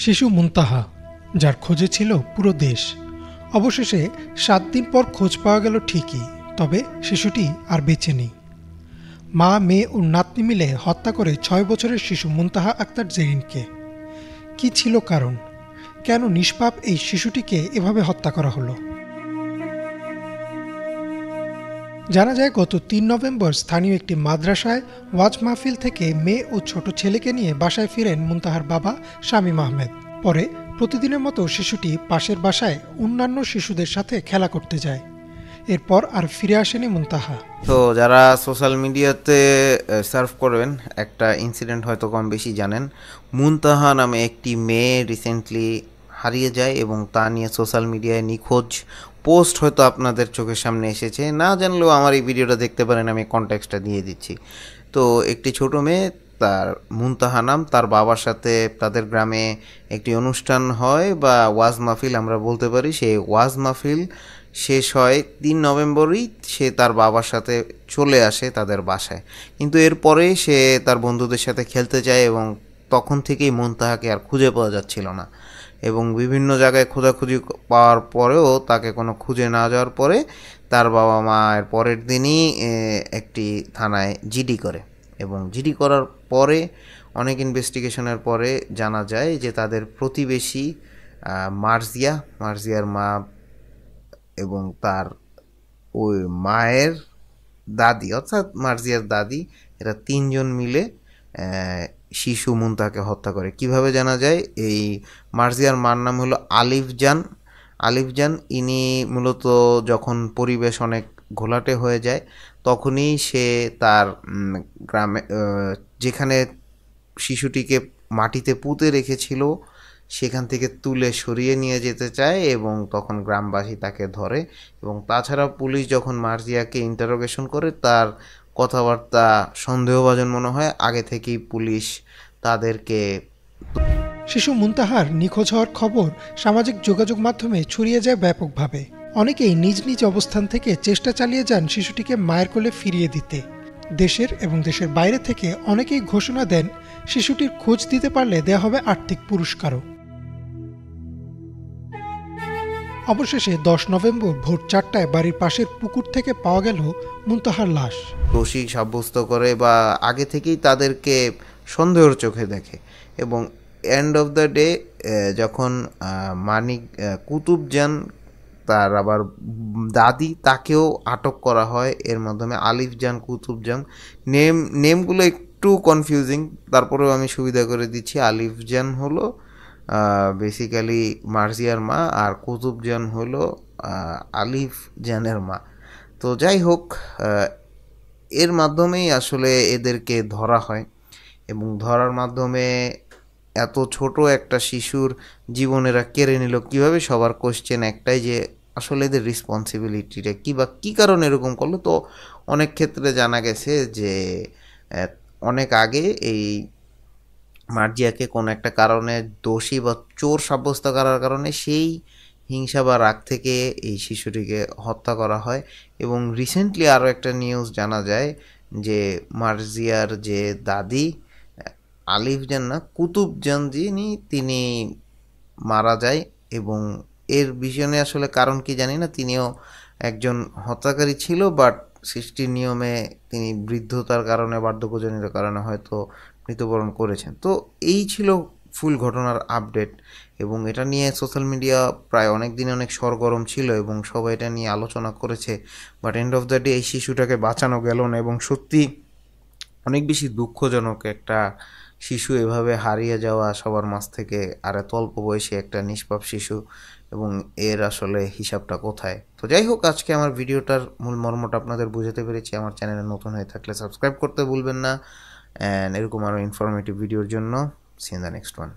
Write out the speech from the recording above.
শিশু মুনতাহা, যার খোঁজে ছিল পুরো দেশ। অবশেষে ৭ দিন পর খোঁজ পাওয়া গেল ঠিকই, তবে শিশুটি আর বেঁচে নেই। মা, মেয়ে ও নাতনি মিলে হত্যা করে ৬ বছরের শিশু মুনতাহা আক্তার জেরিনকে। কি ছিল কারণ? কেন নিষ্পাপ এই শিশুটিকে এভাবে হত্যা করা হলো? জানা যায়, গত ৩ নভেম্বর স্থানীয় একটি মাদ্রাসায় ওয়াজ মাহফিল থেকে মেয়ে ও ছোট ছেলেকে নিয়ে বাসায় ফিরেন মুনতাহার বাবা শামীম আহমেদ। পরে প্রতিদিনের মতো শিশুটি পাশের বাসায় অন্যান্য শিশুদের সাথে খেলা করতে যায়। এরপর আর ফিরে আসেনি মুনতাহা। তো যারা সোশ্যাল মিডিয়াতে সার্ভ করবেন, একটা ইনসিডেন্ট হয়তো কম বেশি জানেন। মুনতাহা নামে একটি মেয়ে রিসেন্টলি হারিয়ে যায় এবং তা নিয়ে সোশ্যাল মিডিয়ায় নিখোঁজ পোস্ট হয়তো আপনাদের চোখের সামনে এসেছে। না জানলেও আমার এই ভিডিওটা দেখতে পারেন, আমি কনটেক্সটটা দিয়ে দিচ্ছি। তো একটি ছোট মেয়ে, তার মুনতাহা নাম, তার বাবার সাথে তাদের গ্রামে একটি অনুষ্ঠান হয় বা ওয়াজ মাহফিল আমরা বলতে পারি। সেই ওয়াজ মাহফিল শেষ হয় ৩ নভেম্বরই। সে তার বাবার সাথে চলে আসে তাদের বাসায়, কিন্তু এরপরে সে তার বন্ধুদের সাথে খেলতে যায় এবং তখন থেকেই মুনতাহাকে আর খুঁজে পাওয়া যাচ্ছিল না। এবং বিভিন্ন জায়গায় খোঁজাখুঁজি পাওয়ার পরেও তাকে কোনো খুঁজে না যাওয়ার পরে তার বাবা মা এর পরের দিনই একটি থানায় জিডি করে। এবং জিডি করার পরে অনেক ইনভেস্টিগেশনের পরে জানা যায় যে তাদের প্রতিবেশী মার্জিয়ার মা এবং তার ওই মায়ের দাদি, অর্থাৎ মার্জিয়ার দাদি, এরা ৩ জন মিলে শিশু মুনতাহাকে হত্যা করে। কিভাবে জানা যায়? এই মার্জিয়ার মার নাম হলো আলিফজান। ইনি মূলত যখন পরিবেশ অনেক ঘোলাটে হয়ে যায় তখনই সে তার গ্রামে, যেখানে শিশুটিকে মাটিতে পুঁতে রেখেছিল, সেখান থেকে তুলে সরিয়ে নিয়ে যেতে চায় এবং তখন গ্রামবাসী তাকে ধরে। এবং তাছাড়া পুলিশ যখন মার্জিয়াকে ইন্টারোগেশন করে, তার কথাবার্তা সন্দেহভাজন মনে হয়। আগে থেকেই পুলিশ তাদেরকে। শিশু মুনতাহার নিখোঁজ হওয়ার খবর সামাজিক যোগাযোগ মাধ্যমে ছড়িয়ে যায় ব্যাপকভাবে। অনেকেই নিজ নিজ অবস্থান থেকে চেষ্টা চালিয়ে যান শিশুটিকে মায়ের কোলে ফিরিয়ে দিতে। দেশের এবং দেশের বাইরে থেকে অনেকেই ঘোষণা দেন শিশুটির খোঁজ দিতে পারলে দেয়া হবে আর্থিক পুরস্কারও। অবশেষে ১০ নভেম্বর ভোর ৪টায় বাড়ির পাশের পুকুর থেকে পাওয়া গেল মুনতাহার লাশ। দোষী সাব্যস্ত করে বা আগে থেকেই তাদেরকে সন্দেহের চোখে দেখে। এবং এন্ড অফ দ্য ডে যখন মানিক কুতুবজান, তার আবার দাদি, তাকেও আটক করা হয়। এর মাধ্যমে আলিফজান, কুতুবজান, নেমগুলো একটু কনফিউজিং, তারপরেও আমি সুবিধা করে দিচ্ছি। আলিফজান হলো বেসিক্যালি মার্জিয়ার মা, আর কুতুবজান হলো আলিফজানের মা। তো যাই হোক, এর মাধ্যমেই আসলে এদেরকে ধরা হয় এবং ধরার মাধ্যমে এত ছোট একটা শিশুর জীবনেরা কেড়ে নিল কীভাবে? সবার কোশ্চেন একটাই, যে আসলে এদের রেসপন্সিবিলিটিটা কী বা কী কারণে এরকম করলো। তো অনেক ক্ষেত্রে জানা গেছে যে অনেক আগে এই মার্জিয়াকে কোনো একটা কারণে দোষী বা চোর সাব্যস্ত করার কারণে সেই হিংসা বা রাগ থেকে এই শিশুটিকে হত্যা করা হয়। এবং রিসেন্টলি আরও একটা নিউজ জানা যায় যে মার্জিয়ার যে দাদি, আলিফজান না, কুতুবজান যিনি, তিনি মারা যায়। এবং এর পিছনে আসলে কারণ কি জানি না, তিনিও একজন হত্যাকারী ছিল, বাট সৃষ্টির নিয়মে তিনি বৃদ্ধতার কারণে, বার্ধক্যজনিত কারণে হয়তো মৃত্যুবরণ করেছেন। তো এই ছিল ফুল ঘটনার আপডেট। এবং এটা নিয়ে সোশ্যাল মিডিয়া প্রায় অনেক দিন অনেক সরগরম ছিল এবং সবাই এটা নিয়ে আলোচনা করেছে। But end of the day এই শিশুটাকে বাঁচানো গেল না এবং সত্যি অনেক বেশি দুঃখজনক একটা শিশু এভাবে হারিয়ে যাওয়া সবার মাঝ থেকে, আর এত অল্প বয়সী একটা নিষ্পাপ শিশু, এবং এর আসলে হিসাবটা কোথায়। তো যাই হোক, আজকে আমার ভিডিওটার মূল মর্মটা আপনাদের বুঝাতে পেরেছি। আমার চ্যানেলে নতুন হয়ে থাকলে সাবস্ক্রাইব করতে ভুলবেন না, অ্যান্ড এরকম আরও ইনফরমেটিভ ভিডিওর জন্য see in the next one.